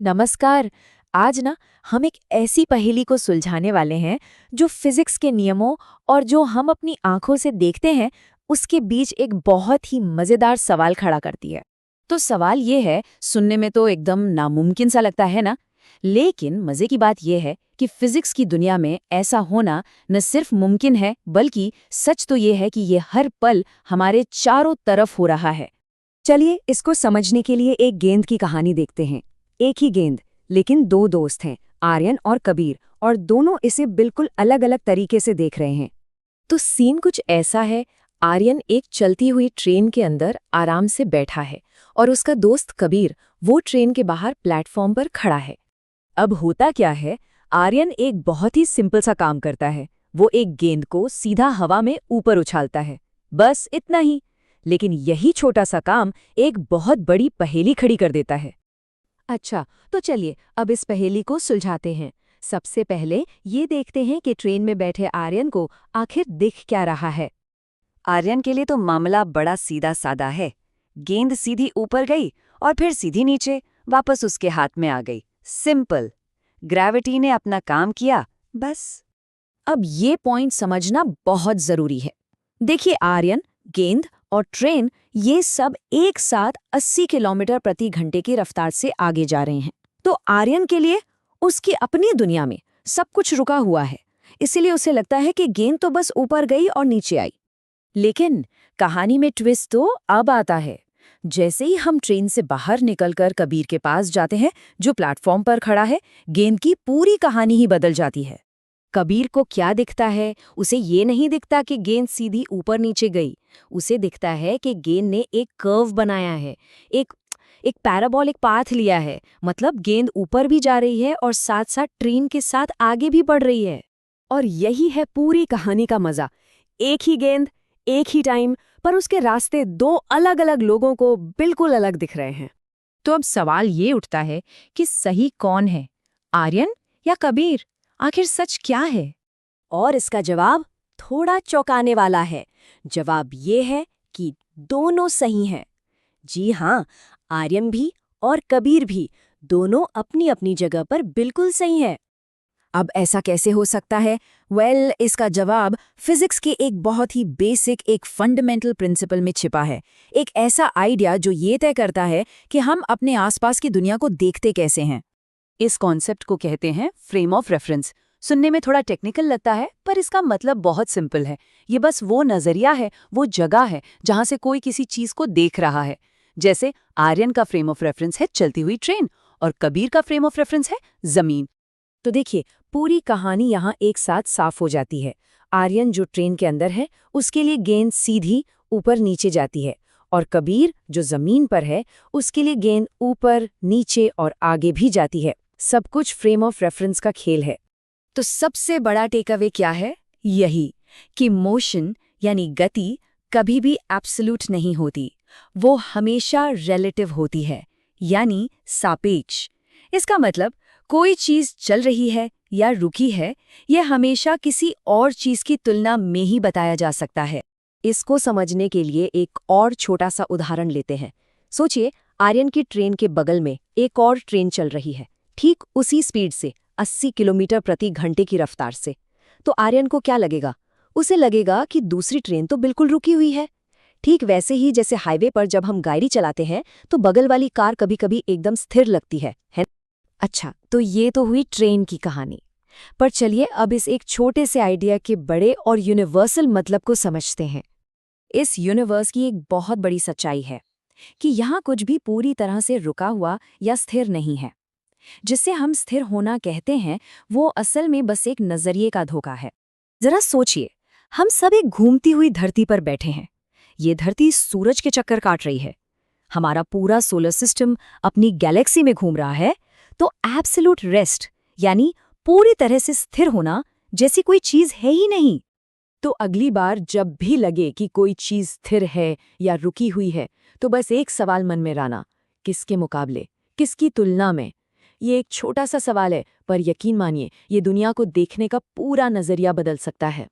नमस्कार। आज ना हम एक ऐसी पहेली को सुलझाने वाले हैं जो फिजिक्स के नियमों और जो हम अपनी आंखों से देखते हैं उसके बीच एक बहुत ही मजेदार सवाल खड़ा करती है। तो सवाल ये है, सुनने में तो एकदम नामुमकिन सा लगता है ना, लेकिन मजे की बात यह है कि फिजिक्स की दुनिया में ऐसा होना न सिर्फ मुमकिन है बल्कि सच तो ये है कि ये हर पल हमारे चारों तरफ हो रहा है। चलिए इसको समझने के लिए एक गेंद की कहानी देखते हैं। एक ही गेंद, लेकिन दो दोस्त हैं, आर्यन और कबीर, और दोनों इसे बिल्कुल अलग अलग तरीके से देख रहे हैं। तो सीन कुछ ऐसा है। आर्यन एक चलती हुई ट्रेन के अंदर आराम से बैठा है और उसका दोस्त कबीर वो ट्रेन के बाहर प्लेटफॉर्म पर खड़ा है। अब होता क्या है, आर्यन एक बहुत ही सिंपल सा काम करता है। वो एक गेंद को सीधा हवा में ऊपर उछालता है, बस इतना ही। लेकिन यही छोटा सा काम एक बहुत बड़ी पहेली खड़ी कर देता है। अच्छा, तो चलिए अब इस पहेली को सुलझाते हैं। सबसे पहले ये देखते हैं कि ट्रेन में बैठे आर्यन को आखिर दिख क्या रहा है। आर्यन के लिए तो मामला बड़ा सीधा सादा है। गेंद सीधी ऊपर गई और फिर सीधी नीचे, वापस उसके हाथ में आ गई। सिंपल। ग्रेविटी ने अपना काम किया, बस। अब ये पॉइंट समझना बहुत जरूरी है। देखिए, आर्यन, गेंद और ट्रेन ये सब एक साथ 80 किलोमीटर प्रति घंटे की रफ्तार से आगे जा रहे हैं। तो आर्यन के लिए उसकी अपनी दुनिया में सब कुछ रुका हुआ है, इसीलिए उसे लगता है कि गेंद तो बस ऊपर गई और नीचे आई। लेकिन कहानी में ट्विस्ट तो अब आता है। जैसे ही हम ट्रेन से बाहर निकलकर कबीर के पास जाते हैं जो प्लेटफॉर्म पर खड़ा है, गेंद की पूरी कहानी ही बदल जाती है। कबीर को क्या दिखता है? उसे ये नहीं दिखता कि गेंद सीधी ऊपर नीचे गई। उसे दिखता है कि गेंद ने एक कर्व बनाया है, एक एक पैराबोलिक पाथ लिया है। मतलब गेंद ऊपर भी जा रही है और साथ साथ ट्रेन के साथ आगे भी बढ़ रही है। और यही है पूरी कहानी का मजा। एक ही गेंद, एक ही टाइम, पर उसके रास्ते दो अलग अलग लोगों को बिल्कुल अलग दिख रहे हैं। तो अब सवाल ये उठता है कि सही कौन है, आर्यन या कबीर? आखिर सच क्या है? और इसका जवाब थोड़ा चौंकाने वाला है। जवाब ये है कि दोनों सही हैं। जी हाँ, आर्यन भी और कबीर भी दोनों अपनी अपनी जगह पर बिल्कुल सही हैं। अब ऐसा कैसे हो सकता है? इसका जवाब फिजिक्स के एक बहुत ही बेसिक, एक फंडामेंटल प्रिंसिपल में छिपा है। एक ऐसा आइडिया जो ये तय करता है कि हम अपने आसपास की दुनिया को देखते कैसे हैं। इस कॉन्सेप्ट को कहते हैं फ्रेम ऑफ रेफरेंस। सुनने में थोड़ा टेक्निकल लगता है, पर इसका मतलब बहुत सिंपल है। ये बस वो नजरिया है, वो जगह है जहां से कोई किसी चीज को देख रहा है। जैसे आर्यन का फ्रेम ऑफ रेफरेंस है चलती हुई ट्रेन और कबीर का फ्रेम ऑफ रेफरेंस है जमीन। तो देखिए, पूरी कहानी यहाँ एक साथ साफ हो जाती है। आर्यन जो ट्रेन के अंदर है, उसके लिए गेंद सीधी ऊपर नीचे जाती है, और कबीर जो जमीन पर है, उसके लिए गेंद ऊपर नीचे और आगे भी जाती है। सब कुछ फ्रेम ऑफ रेफरेंस का खेल है। तो सबसे बड़ा टेकअवे क्या है? यही कि मोशन यानी गति कभी भी एब्सोल्यूट नहीं होती। वो हमेशा रिलेटिव होती है, यानी सापेक्ष। इसका मतलब कोई चीज चल रही है या रुकी है, यह हमेशा किसी और चीज की तुलना में ही बताया जा सकता है। इसको समझने के लिए एक और छोटा सा उदाहरण लेते हैं। सोचिए, आर्यन की ट्रेन के बगल में एक और ट्रेन चल रही है, ठीक उसी स्पीड से, 80 किलोमीटर प्रति घंटे की रफ्तार से। तो आर्यन को क्या लगेगा? उसे लगेगा कि दूसरी ट्रेन तो बिल्कुल रुकी हुई है। ठीक वैसे ही जैसे हाईवे पर जब हम गाड़ी चलाते हैं तो बगल वाली कार कभी-कभी एकदम स्थिर लगती है। अच्छा, तो ये तो हुई ट्रेन की कहानी। पर चलिए अब इस एक छोटे से आइडिया के बड़े और यूनिवर्सल मतलब को समझते हैं। इस यूनिवर्स की एक बहुत बड़ी सच्चाई है कि यहाँ कुछ भी पूरी तरह से रुका हुआ या स्थिर नहीं है। जिससे हम स्थिर होना कहते हैं, वो असल में बस एक नजरिए का धोखा है। जरा सोचिए, हम सब एक घूमती हुई धरती पर बैठे हैं। ये धरती सूरज के चक्कर काट रही है। हमारा पूरा सोलर सिस्टम अपनी गैलेक्सी में घूम रहा है। तो एब्सोल्यूट रेस्ट यानी पूरी तरह से स्थिर होना जैसी कोई चीज है ही नहीं। तो अगली बार जब भी लगे कि कोई चीज स्थिर है या रुकी हुई है, तो बस एक सवाल मन में लाना, किसके मुकाबले, किसकी तुलना में? ये एक छोटा सा सवाल है, पर यकीन मानिए ये दुनिया को देखने का पूरा नजरिया बदल सकता है।